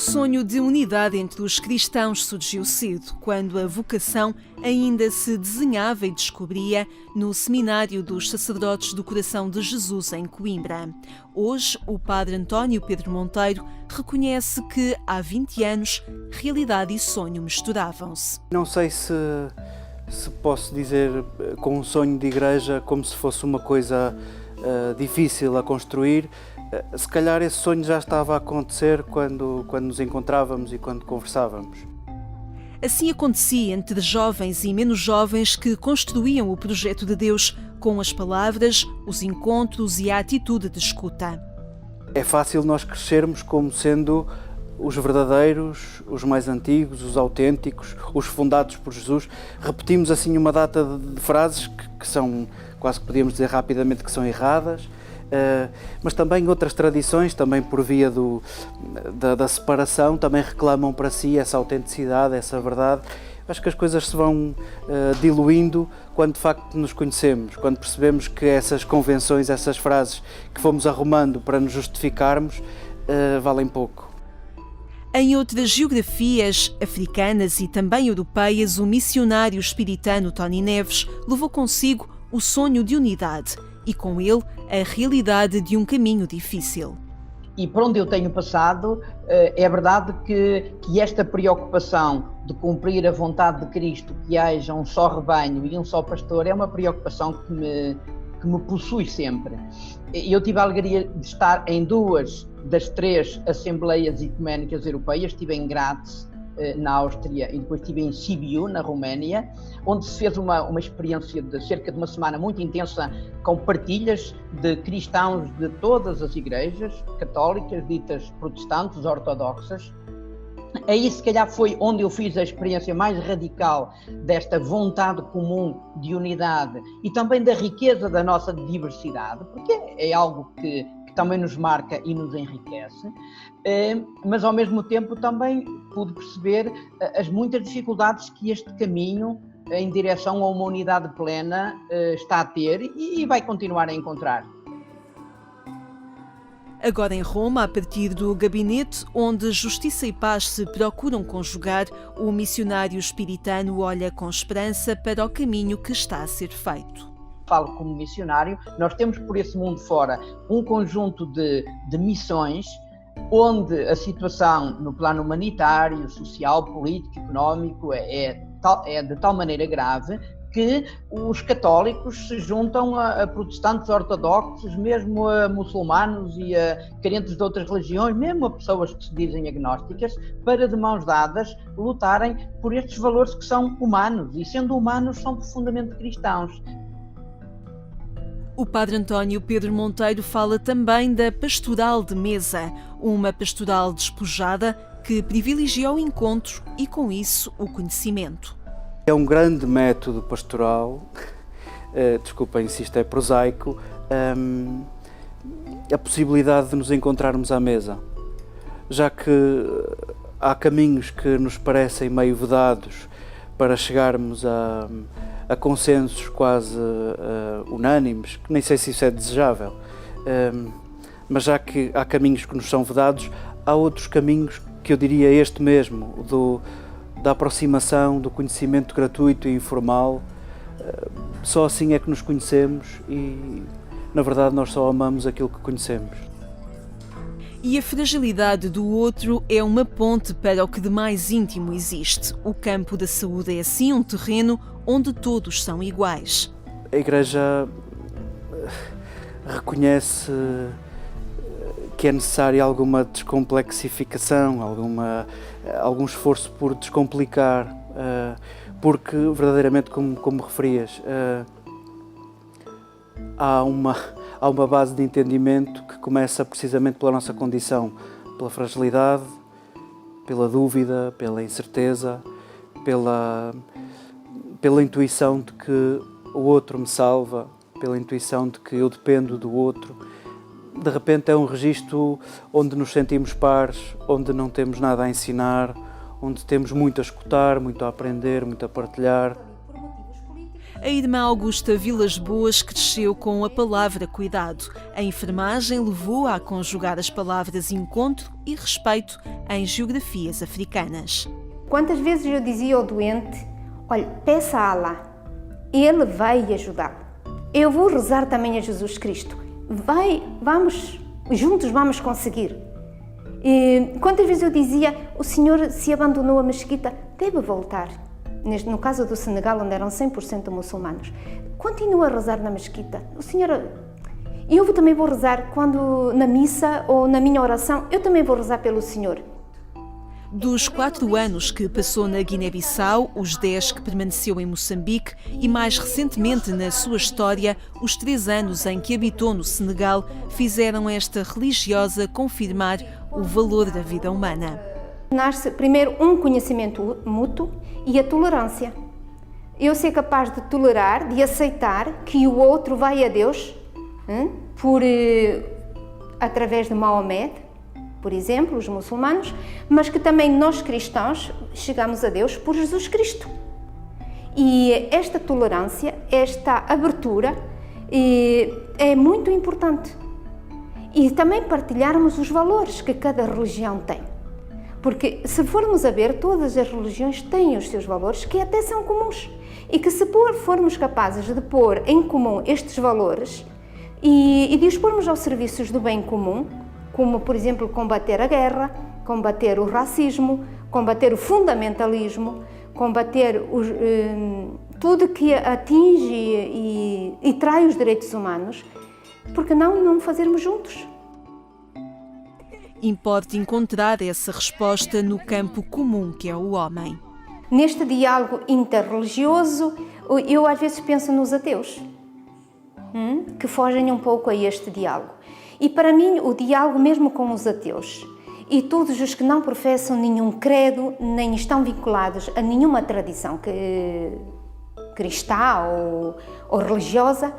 sonho de unidade entre os cristãos surgiu cedo, quando a vocação ainda se desenhava e descobria no Seminário dos Sacerdotes do Coração de Jesus, em Coimbra. Hoje, o padre António Pedro Monteiro reconhece que, há 20 anos, realidade e sonho misturavam-se. Não sei se posso dizer com um sonho de igreja como se fosse uma coisa difícil a construir. Se calhar esse sonho já estava a acontecer quando nos encontrávamos e quando conversávamos. Assim acontecia entre jovens e menos jovens que construíam o projeto de Deus com as palavras, os encontros e a atitude de escuta. É fácil nós crescermos como sendo os verdadeiros, os mais antigos, os autênticos, os fundados por Jesus. Repetimos assim uma data de frases que são, quase que podíamos dizer rapidamente, que são erradas. Mas também outras tradições, também por via da separação, também reclamam para si essa autenticidade, essa verdade. Acho que as coisas se vão diluindo quando de facto nos conhecemos, quando percebemos que essas convenções, essas frases que fomos arrumando para nos justificarmos, valem pouco. Em outras geografias africanas e também europeias, o missionário espiritano Tony Neves levou consigo o sonho de unidade e, com ele, a realidade de um caminho difícil. E por onde eu tenho passado, é verdade que esta preocupação de cumprir a vontade de Cristo, que haja um só rebanho e um só pastor, é uma preocupação que me possui sempre. Eu tive a alegria de estar em 2 das 3 Assembleias Ecuménicas Europeias. Estive em Graz, na Áustria, e depois estive em Sibiu, na Roménia, onde se fez uma experiência de cerca de uma semana muito intensa, com partilhas de cristãos de todas as igrejas católicas, ditas protestantes, ortodoxas. Aí, se calhar, foi onde eu fiz a experiência mais radical desta vontade comum de unidade e também da riqueza da nossa diversidade, porque é algo que também nos marca e nos enriquece, mas ao mesmo tempo também pude perceber as muitas dificuldades que este caminho em direção a uma unidade plena está a ter e vai continuar a encontrar. Agora em Roma, a partir do gabinete onde justiça e paz se procuram conjugar, o missionário espiritano olha com esperança para o caminho que está a ser feito. Falo como missionário, nós temos por esse mundo fora um conjunto de missões onde a situação no plano humanitário, social, político, económico é de tal maneira grave que os católicos se juntam a protestantes ortodoxos, mesmo a muçulmanos e a crentes de outras religiões, mesmo a pessoas que se dizem agnósticas, para de mãos dadas lutarem por estes valores que são humanos e, sendo humanos, são profundamente cristãos. O padre António Pedro Monteiro fala também da pastoral de mesa, uma pastoral despojada que privilegia o encontro e, com isso, o conhecimento. É um grande método pastoral, desculpem se isto é prosaico, a possibilidade de nos encontrarmos à mesa, já que há caminhos que nos parecem meio vedados para chegarmos a consensos quase unânimes, que nem sei se isso é desejável, mas já que há caminhos que nos são vedados, há outros caminhos que eu diria este mesmo, da aproximação, do conhecimento gratuito e informal. Só assim é que nos conhecemos e, na verdade, nós só amamos aquilo que conhecemos. E a fragilidade do outro é uma ponte para o que de mais íntimo existe. O campo da saúde é assim um terreno onde todos são iguais. A Igreja reconhece que é necessária alguma descomplexificação, algum esforço por descomplicar, porque verdadeiramente, como referias, há uma base de entendimento que começa precisamente pela nossa condição, pela fragilidade, pela dúvida, pela incerteza, pela intuição de que o outro me salva, pela intuição de que eu dependo do outro. De repente é um registro onde nos sentimos pares, onde não temos nada a ensinar, onde temos muito a escutar, muito a aprender, muito a partilhar. A irmã Augusta Vilas Boas cresceu com a palavra cuidado. A enfermagem levou-a a conjugar as palavras encontro e respeito em geografias africanas. Quantas vezes eu dizia ao doente, olha, peça a Allah, Ele vai ajudá-lo. Eu vou rezar também a Jesus Cristo. Juntos vamos conseguir. E quantas vezes eu dizia, o Senhor se abandonou a mesquita, deve voltar. No caso do Senegal, onde eram 100% muçulmanos. Continua a rezar na mesquita. O Senhor... Eu também vou rezar quando na missa ou na minha oração, eu também vou rezar pelo Senhor. Dos 4 anos que passou na Guiné-Bissau, os 10 que permaneceu em Moçambique e, mais recentemente na sua história, os 3 anos em que habitou no Senegal, fizeram esta religiosa confirmar o valor da vida humana. Nasce primeiro um conhecimento mútuo e a tolerância. Eu ser capaz de tolerar, de aceitar que o outro vai a Deus através de Maomé, por exemplo, os muçulmanos, mas que também nós cristãos chegamos a Deus por Jesus Cristo. E esta tolerância, esta abertura é muito importante. E também partilharmos os valores que cada religião tem. Porque se formos a ver, todas as religiões têm os seus valores que até são comuns. E que se formos capazes de pôr em comum estes valores e de os pormos aos serviços do bem comum, como, por exemplo, combater a guerra, combater o racismo, combater o fundamentalismo, combater tudo que atinge e trai os direitos humanos, porque não fazermos juntos? Importa encontrar essa resposta no campo comum que é o homem. Neste diálogo interreligioso, eu às vezes penso nos ateus, que fogem um pouco a este diálogo. E para mim, o diálogo mesmo com os ateus e todos os que não professam nenhum credo, nem estão vinculados a nenhuma tradição cristã ou religiosa,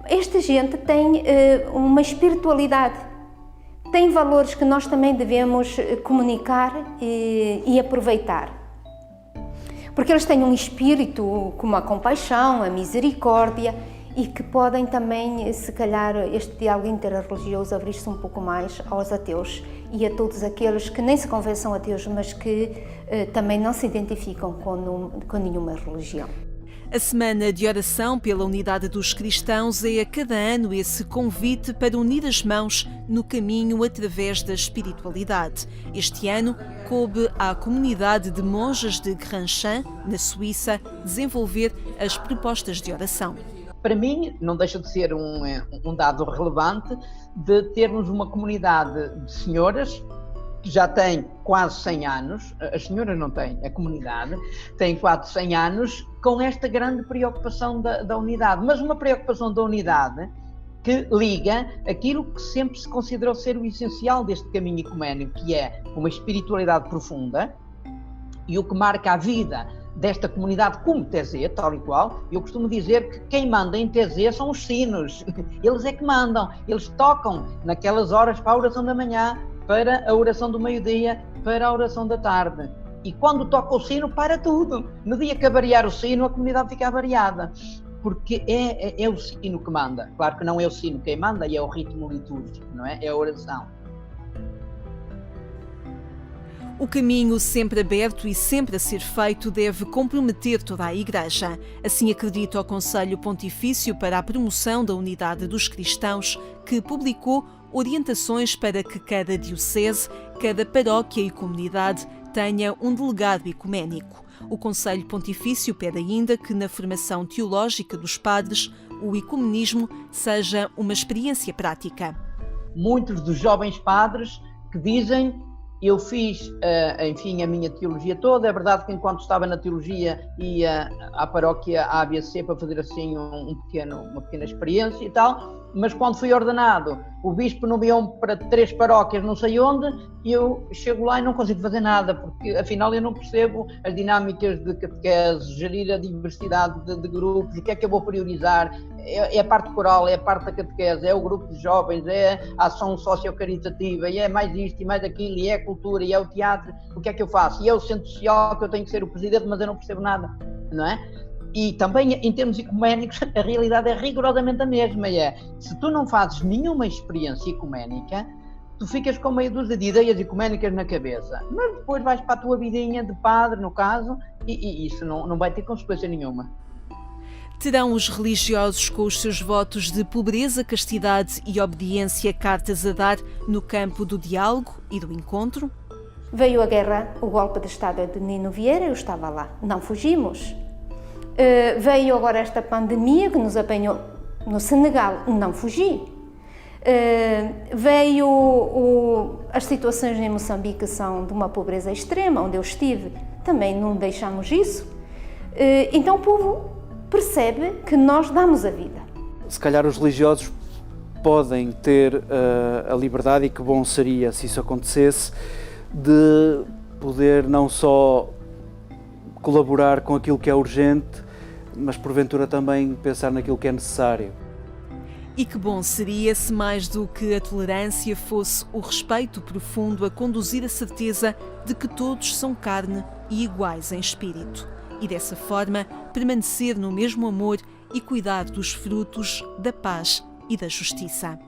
esta gente tem uma espiritualidade, tem valores que nós também devemos comunicar e aproveitar. Porque eles têm um espírito como a compaixão, a misericórdia, e que podem também, se calhar, este diálogo interreligioso abrir-se um pouco mais aos ateus e a todos aqueles que nem se confessam ateus, mas que também não se identificam com nenhuma religião. A Semana de Oração pela Unidade dos Cristãos é a cada ano esse convite para unir as mãos no caminho através da espiritualidade. Este ano coube à comunidade de monjas de Granchan, na Suíça, desenvolver as propostas de oração. Para mim, não deixa de ser um dado relevante de termos uma comunidade de senhoras que já tem quase 100 anos, as senhoras não têm, a comunidade tem quase 100 anos, com esta grande preocupação da unidade, mas uma preocupação da unidade que liga aquilo que sempre se considerou ser o essencial deste caminho ecuménico, que é uma espiritualidade profunda e o que marca a vida desta comunidade como Taizé, tal e qual. Eu costumo dizer que quem manda em Taizé são os sinos, eles é que mandam, eles tocam naquelas horas para a oração da manhã, para a oração do meio-dia, para a oração da tarde. E quando toca o sino, para tudo. No dia que avariar o sino, a comunidade fica avariada, porque é o sino que manda. Claro que não é o sino quem manda, é o ritmo litúrgico, não é? É a oração. O caminho sempre aberto e sempre a ser feito deve comprometer toda a Igreja. Assim acredita o Conselho Pontifício para a Promoção da Unidade dos Cristãos, que publicou orientações para que cada diocese, cada paróquia e comunidade tenha um delegado ecuménico. O Conselho Pontifício pede ainda que na formação teológica dos padres o ecumenismo seja uma experiência prática. Muitos dos jovens padres que dizem: eu fiz, enfim, a minha teologia toda. É verdade que enquanto estava na teologia ia à paróquia ABC para fazer assim uma pequena experiência e tal, mas quando fui ordenado, o bispo nomeou-me para 3 paróquias não sei onde, e eu chego lá e não consigo fazer nada, porque afinal eu não percebo as dinâmicas de catequese, gerir a diversidade de grupos, o que é que eu vou priorizar. É a parte coral, é a parte da catequese, é o grupo de jovens, é a ação socio-caritativa, e é mais isto e mais aquilo, e é a cultura, e é o teatro. O que é que eu faço? E é o centro social que eu tenho que ser o presidente, mas eu não percebo nada, não é? E também, em termos ecuménicos, a realidade é rigorosamente a mesma. Se tu não fazes nenhuma experiência ecuménica, tu ficas com meia dúzia de ideias ecuménicas na cabeça, mas depois vais para a tua vidinha de padre, no caso, e isso não vai ter consequência nenhuma. Terão os religiosos, com os seus votos de pobreza, castidade e obediência, cartas a dar no campo do diálogo e do encontro? Veio a guerra, o golpe de Estado de Nino Vieira, eu estava lá, não fugimos. Veio agora esta pandemia que nos apanhou no Senegal, não fugi. Veio as situações em Moçambique, que são de uma pobreza extrema, onde eu estive, também não deixamos isso. Então o povo percebe que nós damos a vida. Se calhar os religiosos podem ter a liberdade, e que bom seria se isso acontecesse, de poder não só colaborar com aquilo que é urgente, mas porventura também pensar naquilo que é necessário. E que bom seria se mais do que a tolerância fosse o respeito profundo a conduzir a certeza de que todos são carne e iguais em espírito. E dessa forma permanecer no mesmo amor e cuidar dos frutos da paz e da justiça.